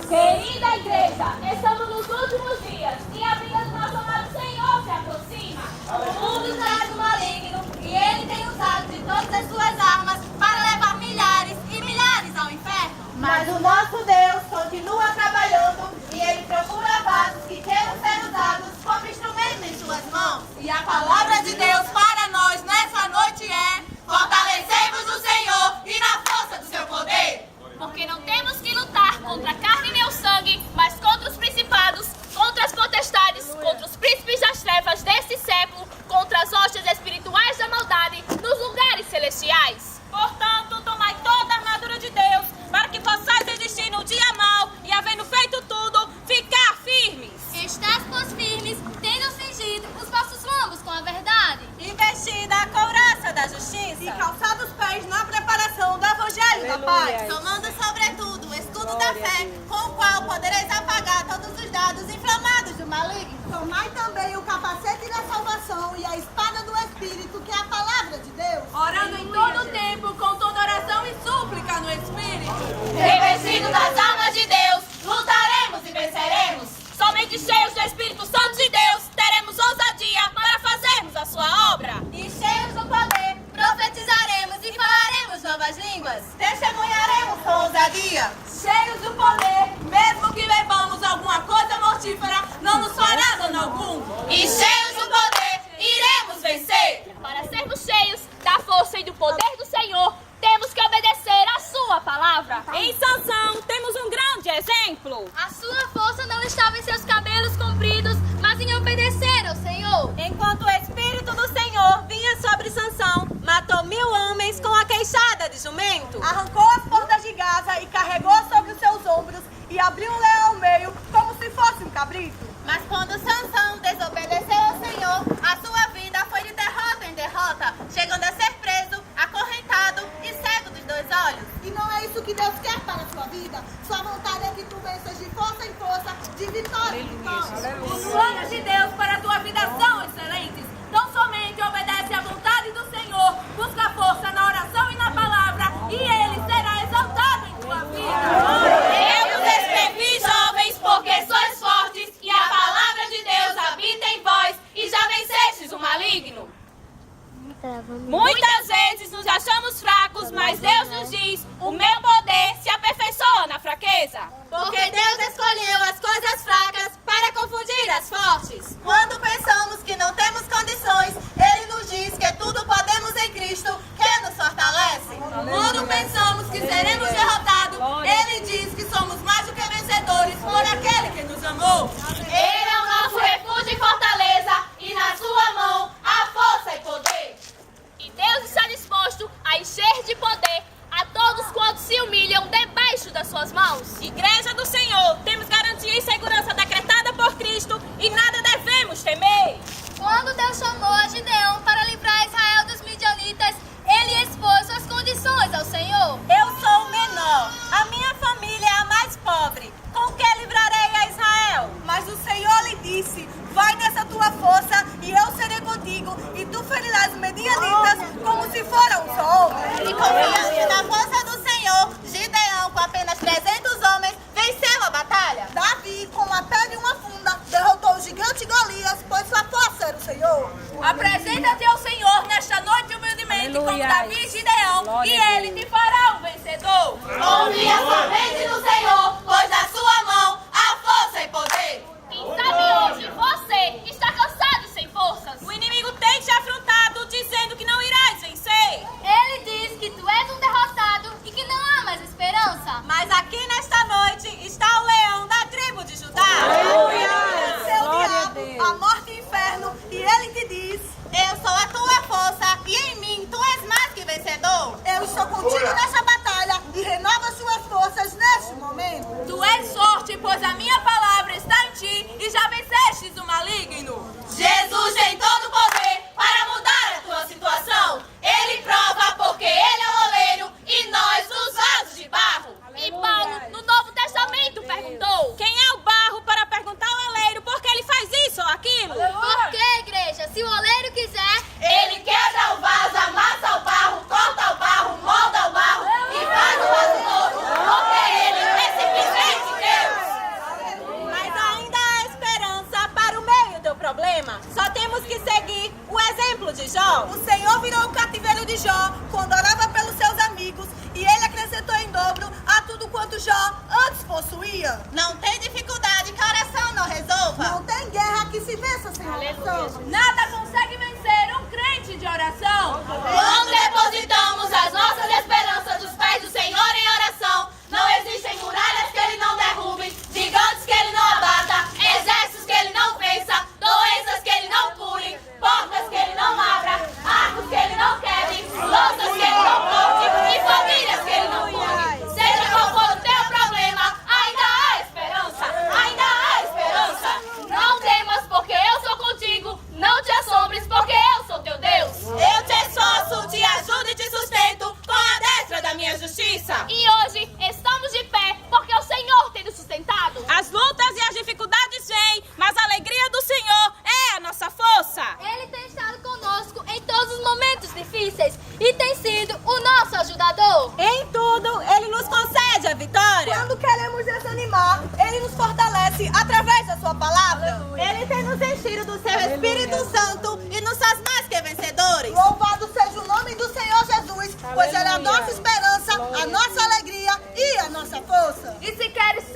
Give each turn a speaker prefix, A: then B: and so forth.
A: Querida igreja, estamos nos últimos dias e a vida do nosso amado Senhor se aproxima. O mundo traz o maligno e ele tem usado de todas as suas armas para levar milhares e milhares ao inferno.
B: Mas o nosso Deus continua trabalhando e ele procura vasos que queiram ser usados como instrumentos em suas mãos.
C: E a palavra de Deus para nós nessa noite é: fortalecei-vos no Senhor e na força do seu poder.
A: Porque não temos que lutar contra a carne nem o sangue, mas contra os principados, contra as potestades, contra os príncipes das trevas deste século, contra as hostes espirituais da maldade nos lugares celestiais.
D: Portanto, tomai toda a armadura de Deus, para que possais resistir no dia mau e, havendo feito tudo, ficar firmes.
A: Estais, pois, firmes, tendo cingido os vossos lombos com a verdade,
D: Investida a couraça da justiça
B: E calçados os pés na preparação do evangelho da paz.
C: Tomando sobretudo o escudo da fé, com o qual podereis apagar todos os dados inflamados do maligno.
B: Tomai também o capacete da salvação e a espada do Espírito, que é a palavra de Deus.
D: orando em todo o tempo, com toda oração e súplica no Espírito.
A: revestido das armas de Deus, lutaremos e venceremos. Somente cheios do Espírito Santo de Deus, teremos ousadia para fazermos a sua obra.
C: E cheios do poder, profetizaremos e falaremos novas línguas. Testemunharemos com ousadia.
D: Cheios do poder, mesmo que bebamos alguma coisa mortífera, não nos fará dano algum.
A: E cheios do poder, iremos vencer. Para sermos cheios da força e do poder do Senhor, temos que obedecer a sua palavra.
D: Em Sansão, temos um grande exemplo.
A: A sua força não estava em seus cabelos compridos, mas em obedecer ao Senhor.
D: Enquanto o Espírito do Senhor vinha sobre Sansão, matou 1000 homens com a queixada de jumento.
B: Arrancou as portas de Gaza e carregou sobre os seus ombros e abriu um leão ao meio, como se fosse um cabrito.
C: Mas quando Sansão desobedeceu ao Senhor, a sua vida foi de derrota em derrota, chegando a ser preso, acorrentado e cego dos 2 olhos.
B: E não é isso que Deus quer para a sua vida. Sua vontade é que tu venças de força em força, de vitória em vitória.
D: Os planos de Deus para a tua vida são excelentes. Então somente obedece à vontade do Senhor, busca força na oração e na palavra, e Ele será exaltado em tua vida.
A: Eu vos escrevi, jovens, porque sois fortes e a palavra de Deus habita em vós e já vencestes o maligno. Muitas vezes nos achamos fracos, mas Deus nos diz: o meu poder se aperfeiçoa na fraqueza.
C: Porque Deus escolheu as coisas fracas para confundir as fortes. Quando pensamos que não temos condições, Ele nos diz que tudo podemos em Cristo, que nos fortalece. Quando pensamos que seremos derrotados, Ele diz que somos mais do que vencedores por aquele que nos amou.
A: Ele é o nosso refúgio e fortaleza, e na sua mão há força e poder. E Deus está disposto a encher de poder a todos quantos se humilham debaixo das suas mãos.
D: Igreja do Senhor, temos garantia e segurança decretada por Cristo e nada devemos temer.
A: Quando Deus chamou a Gideão para livrar Israel dos midianitas, ele expôs suas condições ao Senhor.
D: Eu sou o menor, a minha família é a mais pobre. Com que livrarei a Israel?
B: Mas o Senhor lhe disse: vai nessa tua força e eu serei contigo, e tu ferirás os medianitas como se fora um só homem.
C: E confiante na força do Senhor, Gideão, com apenas 300 homens, venceu a batalha.
B: Davi, com uma pedra e uma funda, derrotou o gigante Golias, pois sua força era o Senhor.
D: Apresenta-te,
B: quanto Jó antes possuía.
C: Não tem dificuldade que a oração não resolva.
B: Não tem guerra que se vença sem oração.
D: Nada consegue vencer um crente de oração.
A: Quando depositamos as nossas esperanças dos pés do Senhor em oração, não existem muralhas que Ele não derrube, gigantes que Ele não abata, exércitos que Ele não vença, doenças que Ele não cure, portas que Ele não abra, arcos que Ele não quebre, lanças que Ele não corte e famílias que Ele não cure. Seja qual for o teu problema, ainda há esperança, ainda há esperança. Não temas porque eu sou contigo, não te assombres porque eu sou teu Deus.
C: Eu te esforço, te ajudo e te sustento com a destra da minha justiça.
A: E hoje estamos de pé porque o Senhor tem nos sustentado.
D: As lutas e as dificuldades vêm, mas a alegria do Senhor é a nossa força.
A: Ele tem estado conosco em todos os momentos difíceis e tem sido o nosso ajudador.
C: Em tudo, Ele nos concede a vitória.
B: Quando queremos desanimar, Ele nos fortalece através da sua palavra.
C: Ele tem nos enchido do seu Espírito Santo e nos faz mais que vencedores.
B: Louvado seja o nome do Senhor Jesus, pois Ele é a nossa esperança, a nossa alegria e a nossa força.
D: E se queres